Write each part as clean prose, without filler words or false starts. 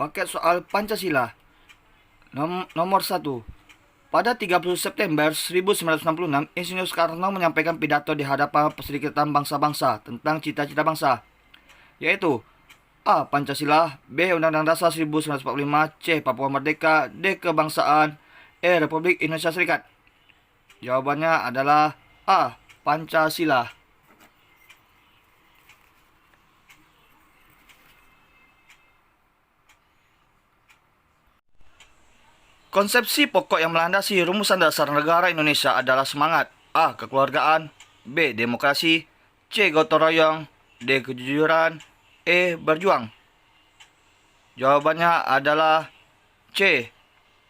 Paket soal Pancasila. Nomor 1. Pada 30 September 1966, Insinyur Soekarno menyampaikan pidato di hadapan Perserikatan Bangsa-Bangsa tentang cita-cita bangsa, yaitu A. Pancasila, B. Undang-Undang Dasar 1945, C. Papua Merdeka, D. Kebangsaan, E. Republik Indonesia Serikat. Jawabannya adalah A. Pancasila. Konsepsi pokok yang melandasi rumusan dasar negara Indonesia adalah semangat A. Kekeluargaan, B. Demokrasi, C. Gotong royong, D. Kejujuran, E. Berjuang. Jawabannya adalah C.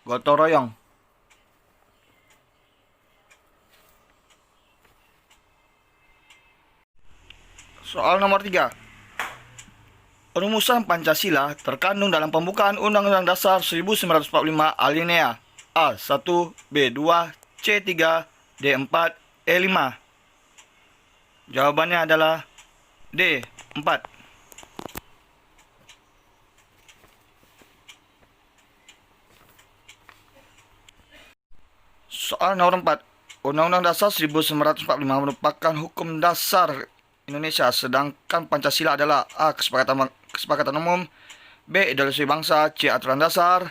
Gotong royong. Soal nomor 3. Rumusan Pancasila terkandung dalam pembukaan Undang-Undang Dasar 1945 alinea A. 1, B. 2, C. 3, D. 4, E. 5. Jawabannya adalah D. 4. Soal nomor 4. Undang-Undang Dasar 1945 merupakan hukum dasar Indonesia, sedangkan Pancasila adalah A. Kesepakatan umum, B. Ideologi bangsa, C. Aturan dasar,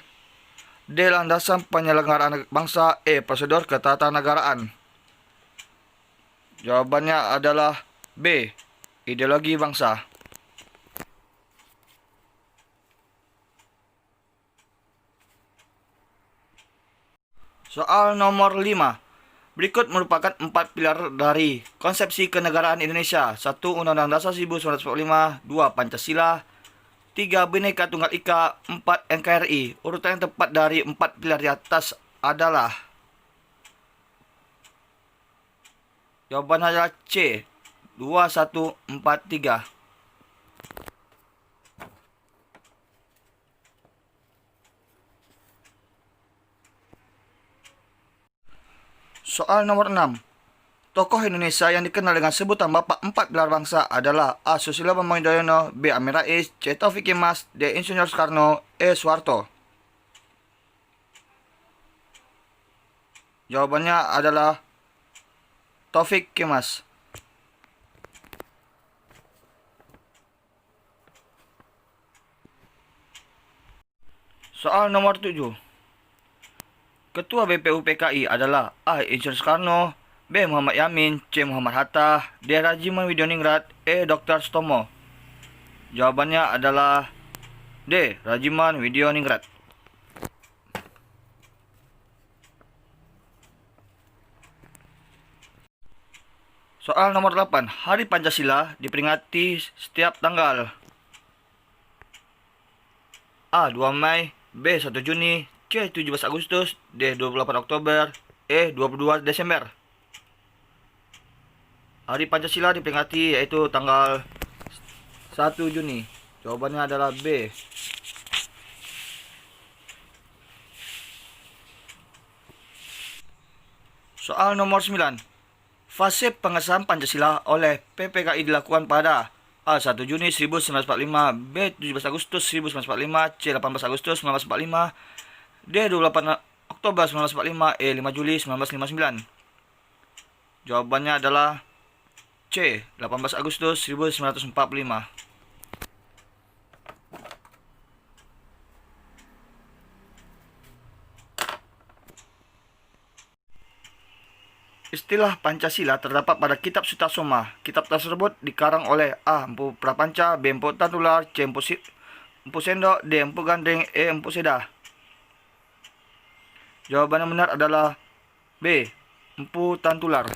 D. Landasan penyelenggaraan bangsa, E. Prosedur ketatanegaraan. Jawabannya adalah B. Ideologi bangsa. Soal nomor 5. Berikut merupakan 4 pilar dari konsepsi kenegaraan Indonesia. 1. Undang-Undang Dasar 1945, 2. Pancasila, 3. Bhinneka Tunggal Ika, 4. NKRI. Urutan yang tepat dari 4 pilar di atas adalah jawabannya adalah C. 2, 1, 4, 3. Soal nomor 6. Tokoh Indonesia yang dikenal dengan sebutan Bapak Empat Pilar Bangsa adalah A. Susilo Bambang Yudhoyono, B. Amin Rais, C. Taufik Kimas, D. Insinyur Soekarno, E. Soeharto. Jawabannya adalah Taufik Kimas. Soal nomor 7. Ketua BPUPKI adalah A. Insinyur Soekarno, B. Muhammad Yamin, C. Muhammad Hatta, D. Rajiman Widyaningrat, E. Dr. Sutomo. Jawabannya adalah D. Rajiman Widyaningrat. Soal nomor 8. Hari Pancasila diperingati setiap tanggal A. 2 Mei, B. 1 Juni, C. 17 Agustus, D. 28 Oktober, E. 22 Desember. Hari Pancasila diperingati yaitu tanggal 1 Juni. Jawabannya adalah B. Soal nomor 9. Fase pengesahan Pancasila oleh PPKI dilakukan pada A. 1 Juni 1945, B. 17 Agustus 1945, C. 18 Agustus 1945, D. 28 Oktober 1945, E. 5 Juli 1959. Jawabannya adalah C. 18 Agustus 1945. Istilah Pancasila terdapat pada Kitab Sutasoma. Kitab tersebut dikarang oleh A. Empu Prapanca, B. Empu Tantular, C. Empu Sendok, D. Empu Gandeng, E. Empu Sedah. Jawaban yang benar adalah B. Empu Tantular.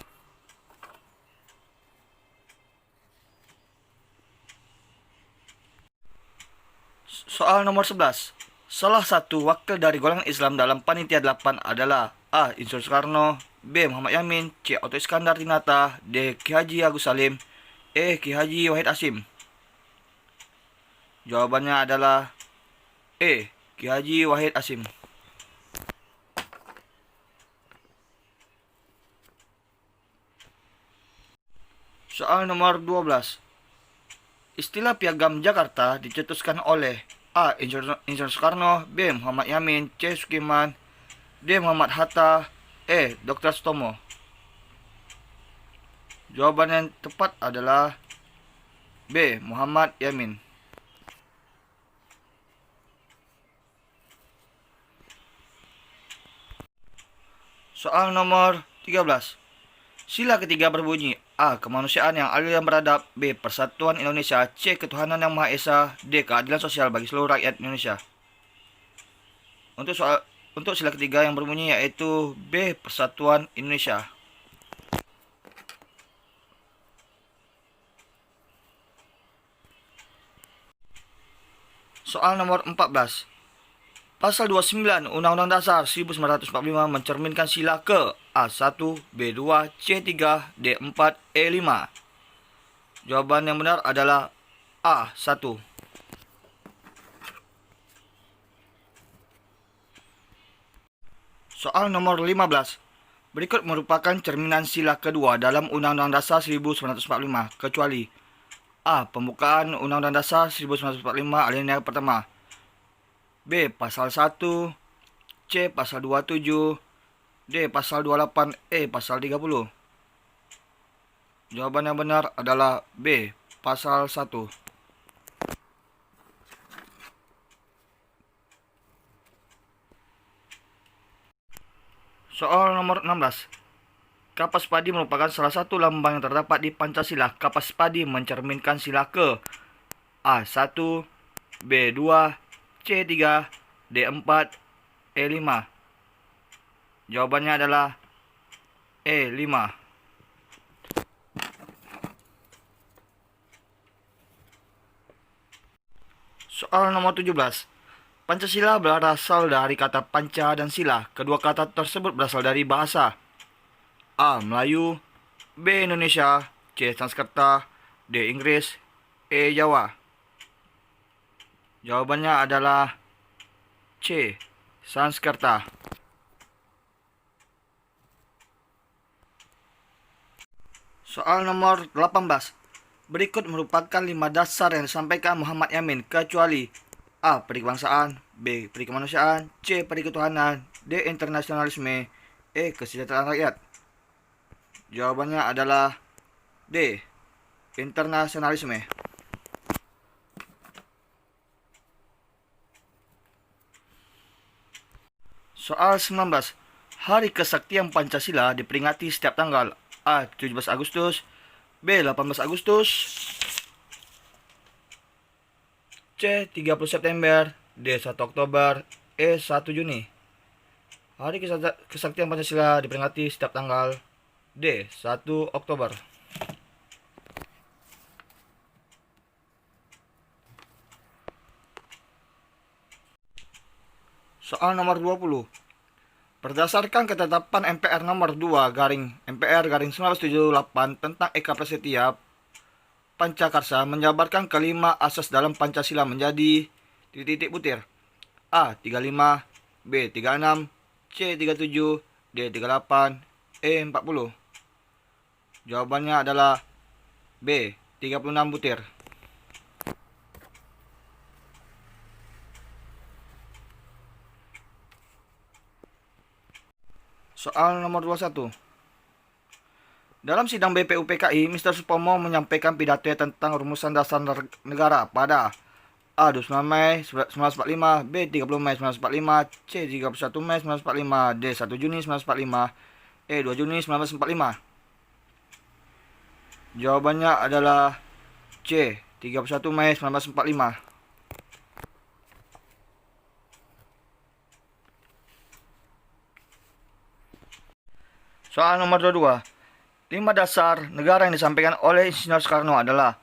Soal nomor 11. Salah satu wakil dari golongan Islam dalam Panitia 8 adalah A. Insinyur Soekarno, B. Muhammad Yamin, C. Otto Iskandar Dinata, D. Ki Haji Agus Salim, E. Ki Haji Wahid Hasyim. Jawabannya adalah E. Ki Haji Wahid Hasyim. Soal nomor 12. Istilah Piagam Jakarta dicetuskan oleh A. Insinyur Soekarno, B. Muhammad Yamin, C. Sukiman, D. Muhammad Hatta, E. Dr. Sutomo. Jawaban yang tepat adalah B. Muhammad Yamin. Soal nomor 13. Sila ketiga berbunyi A. Kemanusiaan yang adil dan beradab, B. Persatuan Indonesia, C. Ketuhanan yang Maha Esa, D. Keadilan sosial bagi seluruh rakyat Indonesia. Untuk sila ketiga yang berbunyi yaitu B. Persatuan Indonesia. Soal nomor 14. Pasal 29 Undang-Undang Dasar 1945 mencerminkan sila ke A1, B2, C3, D4, E5. Jawaban yang benar adalah A1. Soal nomor 15. Berikut merupakan cerminan sila kedua dalam Undang-Undang Dasar 1945 kecuali A. Pembukaan Undang-Undang Dasar 1945 alinea pertama, B. Pasal 1, C. Pasal 27, D. Pasal 28, E. Pasal 30. Jawaban yang benar adalah B. Pasal 1. Soal nomor 16. Kapas padi merupakan salah satu lambang yang terdapat di Pancasila. Kapas padi mencerminkan sila ke A1, B2, C3, D4, E5. Jawabannya adalah E5. Soal nomor 17. Pancasila berasal dari kata panca dan sila. Kedua kata tersebut berasal dari bahasa A. Melayu, B. Indonesia, C. Sanskerta, D. Inggris, E. Jawa. Jawabannya adalah C. Sanskerta. Soal nomor 18. Berikut merupakan 5 dasar yang disampaikan Muhammad Yamin kecuali A. Peri kebangsaan, B. Peri kemanusiaan, C. Peri ketuhanan, D. Internasionalisme, E. Kesejahteraan rakyat. Jawabannya adalah D. Internasionalisme. Soal 19. Hari Kesaktian Pancasila diperingati setiap tanggal A. 17 Agustus, B. 18 Agustus, C. 30 September, D. 1 Oktober, E. 1 Juni. Hari Kesaktian Pancasila diperingati setiap tanggal D. 1 Oktober. Soal nomor 20. Berdasarkan ketetapan MPR nomor 2 garing MPR garing 1978 tentang Eka Prasetya, Pancakarsa menjabarkan kelima asas dalam Pancasila menjadi titik-titik butir. A. 35, B. 36, C. 37, D. 38, E. 40. Jawabannya adalah B. 36 butir. Soal nomor 21. Dalam sidang BPUPKI, Mr. Supomo menyampaikan pidato tentang rumusan dasar negara pada A. 29 Mei 1945, B. 30 Mei 1945, C. 31 Mei 1945, D. 1 Juni 1945, E. 2 Juni 1945. Jawabannya adalah C. 31 Mei 1945. Soal nomor 22. 5 dasar negara yang disampaikan oleh Insinyur Soekarno adalah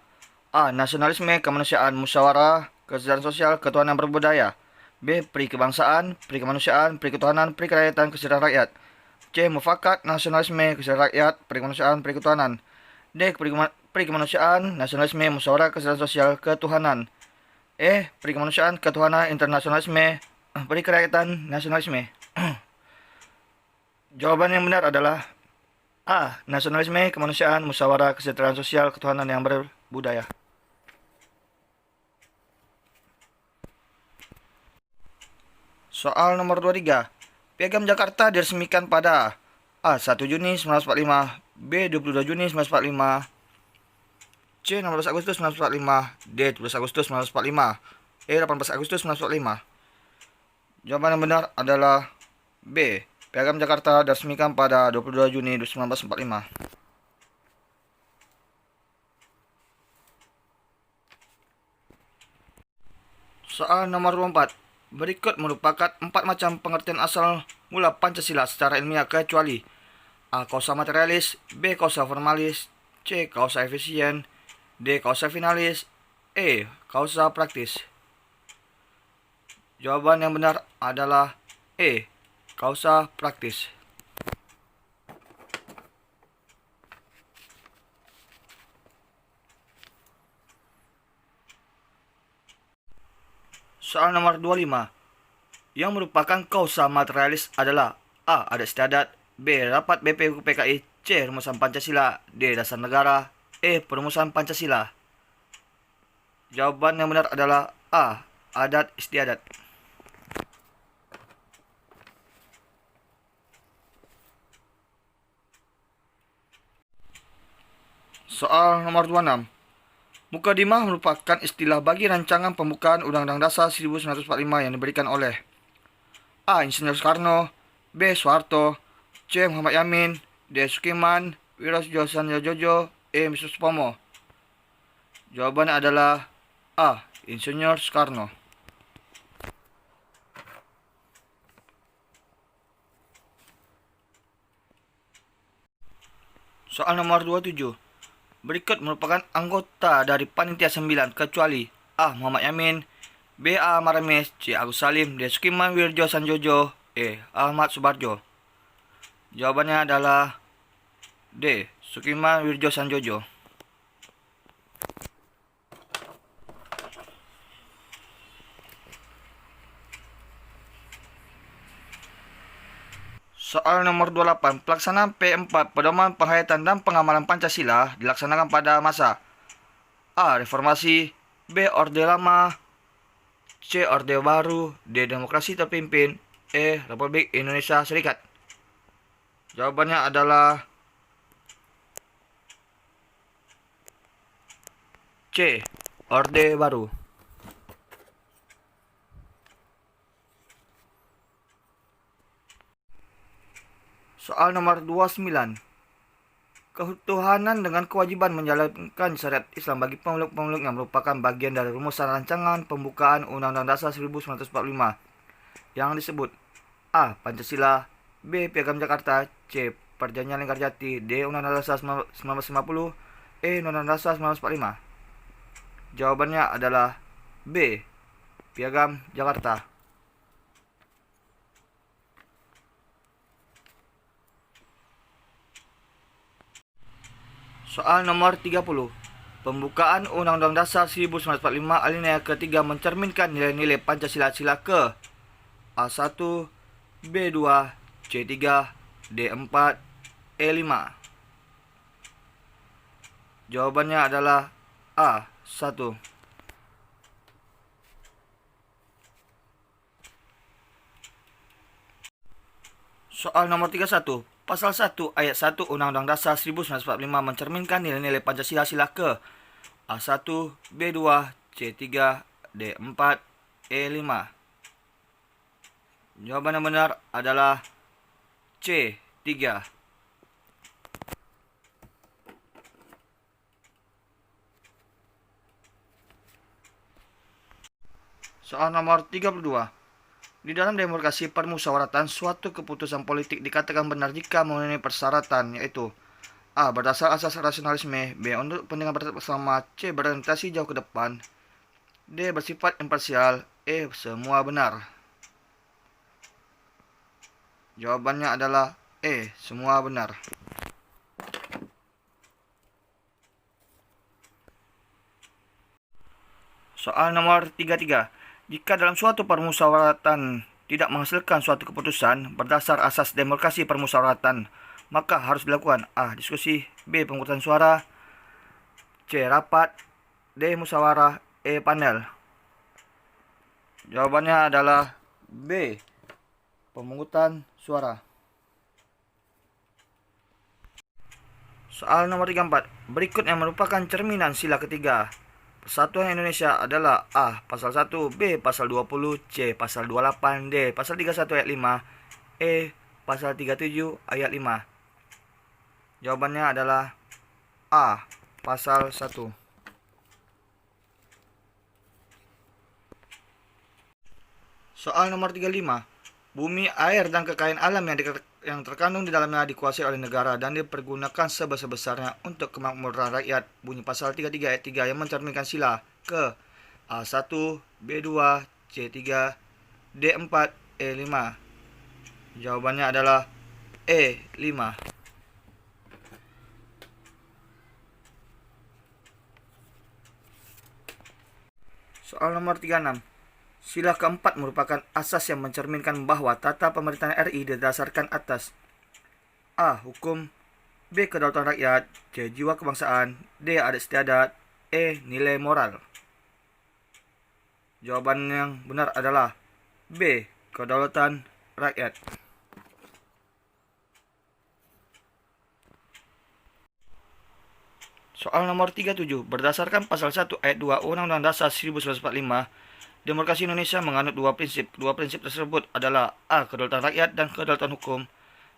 A. Nasionalisme, kemanusiaan, musyawarah, kesejahteraan sosial, ketuhanan berbudaya, B. Peri kebangsaan, peri kemanusiaan, peri ketuhanan, peri kerakyatan, kesejahteraan rakyat, C. Mufakat, nasionalisme, kesejahteraan rakyat, peri kemanusiaan, peri ketuhanan, D. Peri kemanusiaan, nasionalisme, musyawarah, kesejahteraan sosial, ketuhanan, E. Peri kemanusiaan, ketuhanan, internasionalisme, peri kerakyatan, nasionalisme. Jawaban yang benar adalah A. Nasionalisme, kemanusiaan, musyawarah, kesejahteraan sosial, ketuhanan yang berbudaya. Soal nomor 23. Piagam Jakarta diresmikan pada A. 1 Juni 1945, B. 22 Juni 1945, C. 16 Agustus 1945, D. 17 Agustus 1945, E. 18 Agustus 1945. Jawaban yang benar adalah B. Piagam Jakarta diresmikan pada 22 Juni 1945. Soal nomor 24. Berikut merupakan 4 macam pengertian asal mula Pancasila secara ilmiah kecuali A. Kausa materialis, B. Kausa formalis, C. Kausa efisien, D. Kausa finalis, E. Kausa praktis. Jawaban yang benar adalah E. Kausa praktis. Soal nomor 25. Yang merupakan kausa materialis adalah A. Adat istiadat, B. Rapat BPUPKI, C. Rumusan Pancasila, D. Dasar Negara, E. Perumusan Pancasila. Jawaban yang benar adalah A. Adat istiadat. Soal nomor 26. Mukadimah merupakan istilah bagi rancangan pembukaan Undang-Undang Dasar 1945 yang diberikan oleh A. Insinyur Soekarno, B. Soeharto, C. Muhammad Yamin, D. Sukiman, Wirosjo Sanjojojo, E. Supomo. Jawabannya adalah A. Insinyur Soekarno. Soal nomor 27. Berikut merupakan anggota dari Panitia 9 kecuali A. Muhammad Yamin, B. A. Maramis, C. Agus Salim, D. Sukiman Wirjo Sanjojo, E. Ahmad Subarjo. Jawabannya adalah D. Sukiman Wirjo Sanjojo. Soal nomor 28. Pelaksanaan P4 Pedoman Penghayatan dan Pengamalan Pancasila dilaksanakan pada masa A. Reformasi, B. Orde Lama, C. Orde Baru, D. Demokrasi Terpimpin, E. Republik Indonesia Serikat. Jawabannya adalah C. Orde Baru. Soal nomor 29. Ketuhanan dengan kewajiban menjalankan syariat Islam bagi pemeluk-pemeluk yang merupakan bagian dari rumusan rancangan pembukaan Undang-Undang Dasar 1945 yang disebut A. Pancasila, B. Piagam Jakarta, C. Perjanjian Linggarjati, D. Undang-Undang Dasar 1950, E. Undang-Undang Dasar 1945. Jawabannya adalah B. Piagam Jakarta. Soal nomor 30. Pembukaan Undang-Undang Dasar 1945 alinea ketiga mencerminkan nilai-nilai Pancasila sila ke A1, B2, C3, D4, E5. Jawabannya adalah A1. Soal nomor 31. Pasal 1 ayat 1 Undang-Undang Dasar 1945 mencerminkan nilai-nilai Pancasila sila ke A1, B2, C3, D4, E5. Jawaban yang benar adalah C3. Soal nomor 32. Di dalam demokrasi permusyawaratan, suatu keputusan politik dikatakan benar jika memenuhi persyaratan, yaitu A. Berdasar asas rasionalisme, B. Untuk kepentingan bersama, C. Berorientasi jauh ke depan, D. Bersifat imparsial, E. Semua benar. Jawabannya adalah E. Semua benar. Soal nomor 33. Jika dalam suatu permusyawaratan tidak menghasilkan suatu keputusan berdasar asas demokrasi permusyawaratan, maka harus dilakukan A. Diskusi, B. Pemungutan suara, C. Rapat, D. Musyawarah, E. Panel. Jawabannya adalah B. pemungutan suara. Soal nomor 34. Berikut yang merupakan cerminan sila ketiga. Persatuan Indonesia adalah A. Pasal 1, B. Pasal 20, C. Pasal 28, D. Pasal 31 ayat 5, E. Pasal 37 ayat 5. Jawabannya adalah A. Pasal 1. Soal nomor 35. Bumi, air, dan kekayaan alam yang terkandung di dalamnya dikuasai oleh negara dan dipergunakan sebesar-besarnya untuk kemakmuran rakyat. Bunyi pasal 33 ayat 3 yang mencerminkan sila ke A1, B2, C3, D4, E5. Jawabannya adalah E5. Soal nomor 36. Sila keempat merupakan asas yang mencerminkan bahwa tata pemerintahan RI didasarkan atas A. Hukum, B. Kedaulatan rakyat, C. Jiwa kebangsaan, D. Adat istiadat, E. Nilai moral. Jawaban yang benar adalah B. Kedaulatan rakyat. Soal nomor 37. Berdasarkan pasal 1 ayat 2 Undang-Undang Dasar 1945, Demokrasi Indonesia menganut dua prinsip. Dua prinsip tersebut adalah A. Kedaulatan rakyat dan kedaulatan hukum,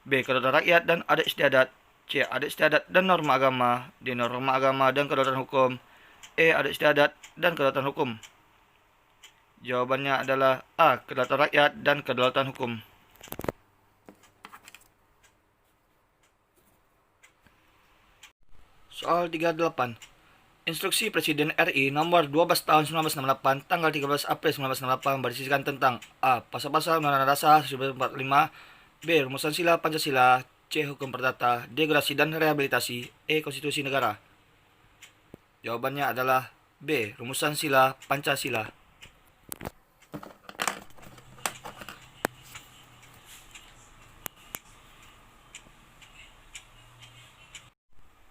B. Kedaulatan rakyat dan adat istiadat, C. Adat istiadat dan norma agama, D. Norma agama dan kedaulatan hukum, E. Adat istiadat dan kedaulatan hukum. Jawabannya adalah A. Kedaulatan rakyat dan kedaulatan hukum. Soal 38. Instruksi Presiden RI nomor 12 tahun 1968 tanggal 13 April 1968 berisikan tentang A. Pasal-pasal Undang-Undang Dasar 1945, B. Rumusan sila Pancasila, C. Hukum perdata, D. Gerasi dan rehabilitasi, E. Konstitusi negara. Jawabannya adalah B. Rumusan sila Pancasila.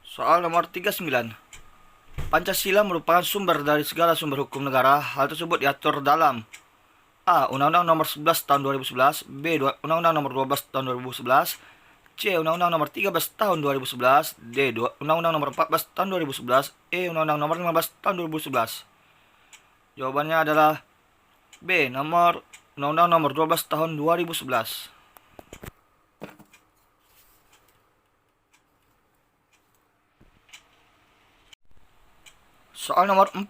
Soal nomor 39. Pancasila merupakan sumber dari segala sumber hukum negara. Hal tersebut diatur dalam A. Undang-Undang nomor 11 tahun 2011, B. Undang-Undang nomor 12 tahun 2011, C. Undang-Undang nomor 13 tahun 2011, D. Undang-Undang nomor 14 tahun 2011, E. Undang-Undang nomor 15 tahun 2011. Jawabannya adalah B. Undang-Undang nomor 12 tahun 2011. Soal nomor 40.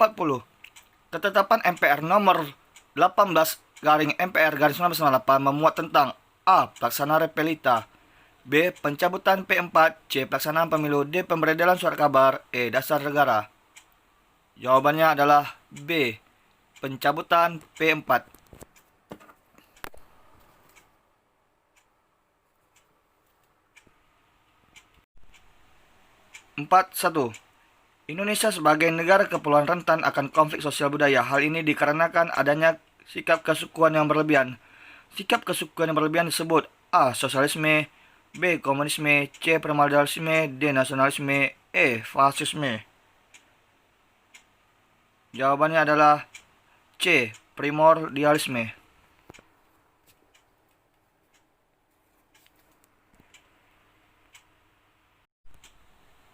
Ketetapan MPR nomor 18 garing MPR garis 1998 memuat tentang A. Pelaksanaan repelita, B. Pencabutan P4, C. Pelaksanaan pemilu, D. Pemberedalan surat kabar, E. Dasar negara. Jawabannya adalah B. Pencabutan P4. Satu. Indonesia sebagai negara kepulauan rentan akan konflik sosial budaya. Hal ini dikarenakan adanya sikap kesukuan yang berlebihan. Sikap kesukuan yang berlebihan disebut A. Sosialisme, B. Komunisme, C. Primordialisme, D. Nasionalisme, E. Fasisme. Jawabannya adalah C. Primordialisme.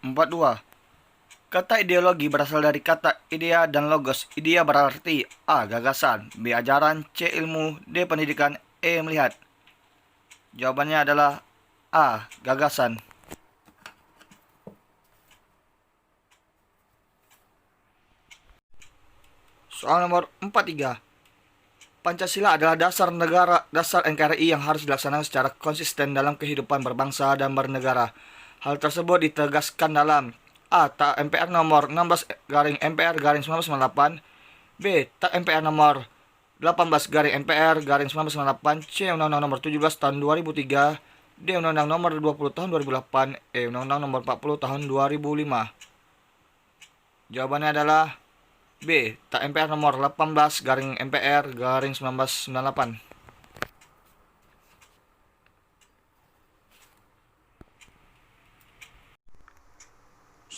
42. Kata ideologi berasal dari kata idea dan logos. Idea berarti A. Gagasan, B. Ajaran, C. Ilmu, D. Pendidikan, E. Melihat. Jawabannya adalah A. Gagasan. Soal nomor 43. Pancasila adalah dasar NKRI yang harus dilaksanakan secara konsisten dalam kehidupan berbangsa dan bernegara. Hal tersebut ditegaskan dalam A. Tak MPR nomor 16 garing MPR garing 1998, B. Tak MPR nomor 18 garing MPR garing 1998, C. Undang-Undang nomor 17 tahun 2003, D. Undang-Undang nomor 20 tahun 2008, E. Undang-Undang nomor 40 tahun 2005. Jawabannya adalah B. Tak MPR nomor 18 garing MPR garing 1998.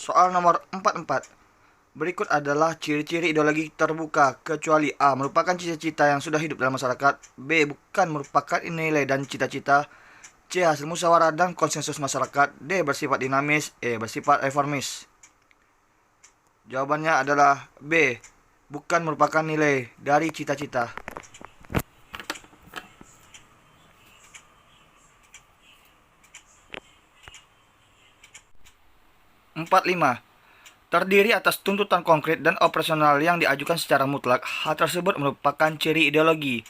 Soal nomor 44. Berikut adalah ciri-ciri ideologi terbuka, kecuali A. Merupakan cita-cita yang sudah hidup dalam masyarakat. B. Bukan merupakan nilai dan cita-cita. C. Hasil musyawarah dan konsensus masyarakat. D. Bersifat dinamis. E. Bersifat reformis. Jawabannya adalah B. Bukan merupakan nilai dari cita-cita. 45. Terdiri atas tuntutan konkret dan operasional yang diajukan secara mutlak. Hal tersebut merupakan ciri ideologi.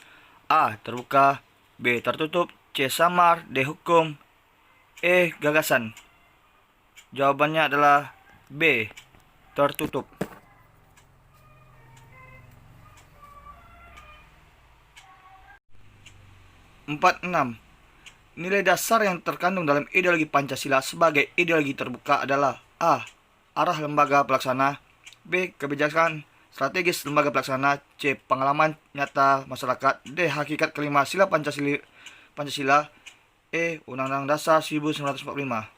A. Terbuka. B. Tertutup. C. Samar. D. Hukum. E. Gagasan. Jawabannya adalah B. Tertutup. 46. Nilai dasar yang terkandung dalam ideologi Pancasila sebagai ideologi terbuka adalah A. Arah lembaga pelaksana. B. Kebijakan strategis lembaga pelaksana. C. Pengalaman nyata masyarakat. D. Hakikat kelima sila Pancasila. E. Undang-Undang Dasar 1945.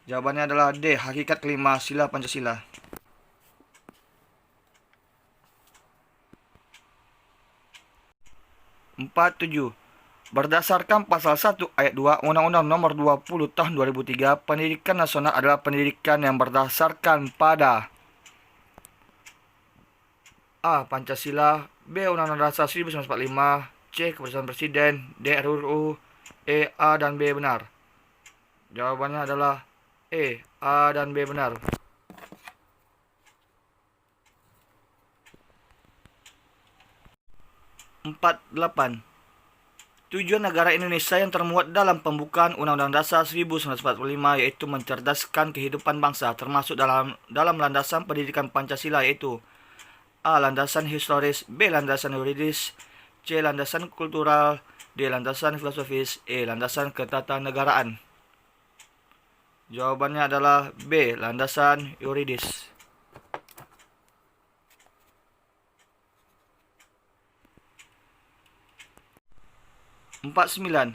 Jawabannya adalah D. Hakikat kelima sila Pancasila. 47. Berdasarkan pasal 1 ayat 2 Undang-Undang Nomor 20 Tahun 2003, pendidikan nasional adalah pendidikan yang berdasarkan pada A. Pancasila. B. Undang-Undang Dasar 1945. C. Keputusan Presiden. D. RUU. E. A dan B benar. Jawabannya adalah E. A dan B benar. 48. Tujuan negara Indonesia yang termuat dalam pembukaan Undang-Undang Dasar 1945 yaitu mencerdaskan kehidupan bangsa, termasuk dalam landasan pendidikan Pancasila, yaitu A. Landasan historis. B. Landasan yuridis. C. Landasan kultural. D. Landasan filosofis. E. Landasan ketatanegaraan. Jawabannya adalah B. Landasan yuridis. 49.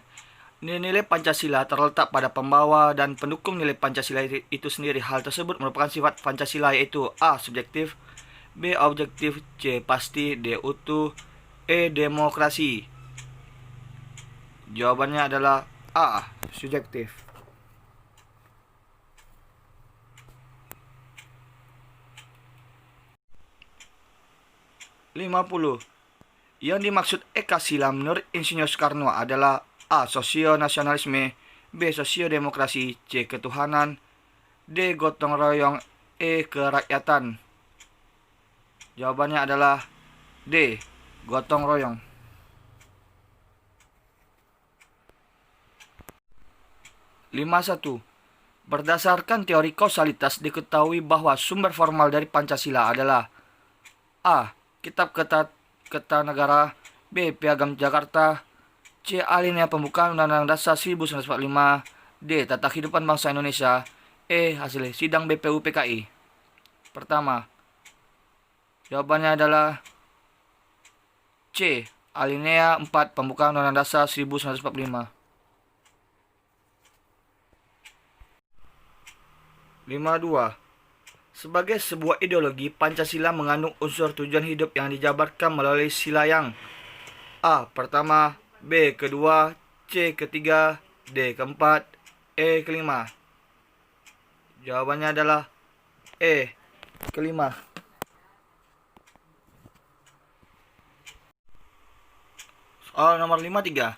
Nilai-nilai Pancasila terletak pada pembawa dan pendukung nilai Pancasila itu sendiri. Hal tersebut merupakan sifat Pancasila, yaitu A. Subjektif. B. Objektif. C. Pasti. D. Utuh. E. Demokrasi. Jawabannya adalah A. Subjektif. 50. Yang dimaksud Eka Sila menurut Insinyur Soekarno adalah A. Sosionasionalisme. B. Sosiodemokrasi. C. Ketuhanan. D. Gotong royong. E. Kerakyatan. Jawabannya adalah D. Gotong royong. 51. Berdasarkan teori kausalitas diketahui bahwa sumber formal dari Pancasila adalah A. Kitab Kertanegara. B. Piagam Jakarta. C. Alinea pembukaan Undang-Undang Dasar 1945. D. Tata Kehidupan Bangsa Indonesia. E. Hasil sidang BPUPKI. Pertama, jawabannya adalah C. Alinea 4 pembukaan Undang-Undang Dasar 1945. 52. Sebagai sebuah ideologi, Pancasila mengandung unsur tujuan hidup yang dijabarkan melalui sila yang A. Pertama. B. Kedua. C. Ketiga. D. Keempat. E. Kelima. Jawabannya adalah E. Kelima. Soal nomor 53.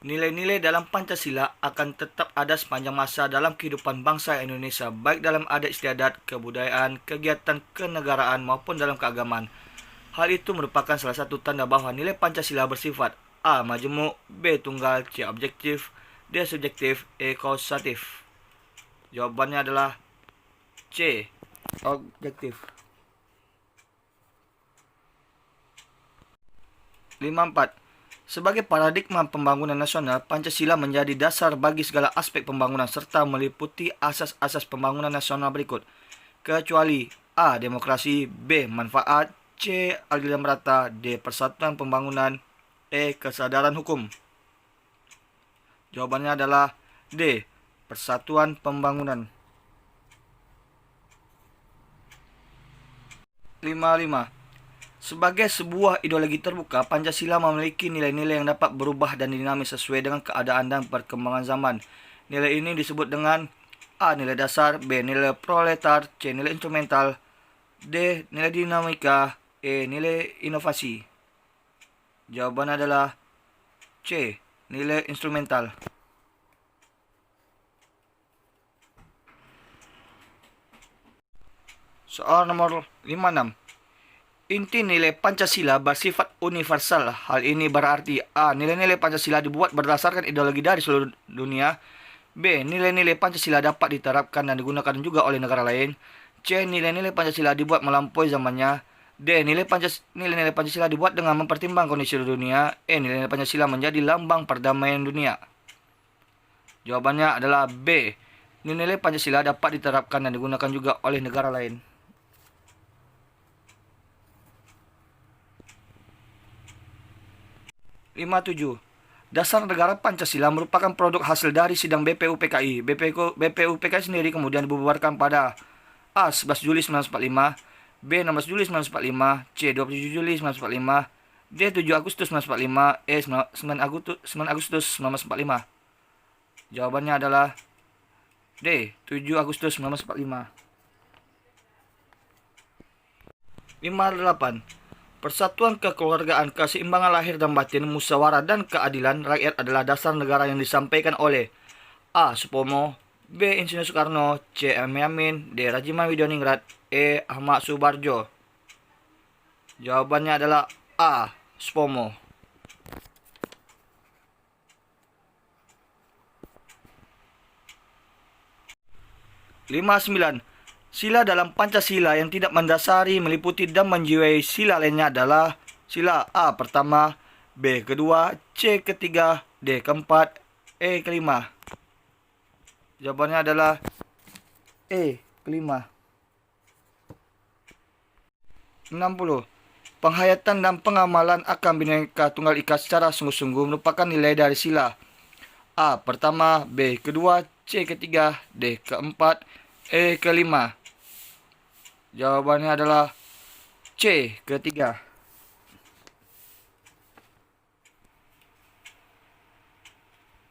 Nilai-nilai dalam Pancasila akan tetap ada sepanjang masa dalam kehidupan bangsa Indonesia, baik dalam adat istiadat, kebudayaan, kegiatan kenegaraan, maupun dalam keagamaan. Hal itu merupakan salah satu tanda bahwa nilai Pancasila bersifat A. Majemuk. B. Tunggal. C. Objektif. D. Subjektif. E. Kausatif. Jawabannya adalah C. Objektif. 54. Sebagai paradigma pembangunan nasional, Pancasila menjadi dasar bagi segala aspek pembangunan serta meliputi asas-asas pembangunan nasional berikut, kecuali A. Demokrasi. B. Manfaat. C. Adil dan merata. D. Persatuan pembangunan. E. Kesadaran hukum. Jawabannya adalah D. Persatuan pembangunan. 55. Sebagai sebuah ideologi terbuka, Pancasila memiliki nilai-nilai yang dapat berubah dan dinamis sesuai dengan keadaan dan perkembangan zaman. Nilai ini disebut dengan A. Nilai dasar, B. Nilai proletar, C. Nilai instrumental, D. Nilai dinamika, E. Nilai inovasi. Jawaban adalah C. Nilai instrumental. Soal nomor 56. Inti nilai Pancasila bersifat universal. Hal ini berarti A. Nilai-nilai Pancasila dibuat berdasarkan ideologi dari seluruh dunia. B. Nilai-nilai Pancasila dapat diterapkan dan digunakan juga oleh negara lain. C. Nilai-nilai Pancasila dibuat melampaui zamannya. D. Nilai-nilai Pancasila dibuat dengan mempertimbangkan kondisi dunia. E. Nilai-nilai Pancasila menjadi lambang perdamaian dunia. Jawabannya adalah B. Nilai-nilai Pancasila dapat diterapkan dan digunakan juga oleh negara lain. 57. Dasar Negara Pancasila merupakan produk hasil dari sidang BPUPKI. BPUPKI sendiri kemudian dibubarkan pada A. 11 Juli 1945, B. 16 Juli 1945, C. 27 Juli 1945, D. 7 Agustus 1945, E. 9 Agustus 1945. Jawabannya adalah D. 7 Agustus 1945. 58. Persatuan kekeluargaan, keseimbangan lahir dan batin, musyawarah dan keadilan rakyat adalah dasar negara yang disampaikan oleh A. Supomo, B. Insinyur Soekarno, C. M. Yamin, D. Rajiman Widyaningrat, E. Ahmad Subarjo. Jawabannya adalah A. Supomo. 59. Sila dalam Pancasila yang tidak mendasari, meliputi dan menjiwai sila lainnya adalah sila A. Pertama, B. Kedua, C. Ketiga, D. Keempat, E. Kelima. Jawabannya adalah E. Kelima. 60. Penghayatan dan pengamalan akan Bhinneka Tunggal Ika secara sungguh-sungguh merupakan nilai dari sila A. Pertama, B. Kedua, C. Ketiga, D. Keempat, E. Kelima. Jawabannya adalah C. Ketiga.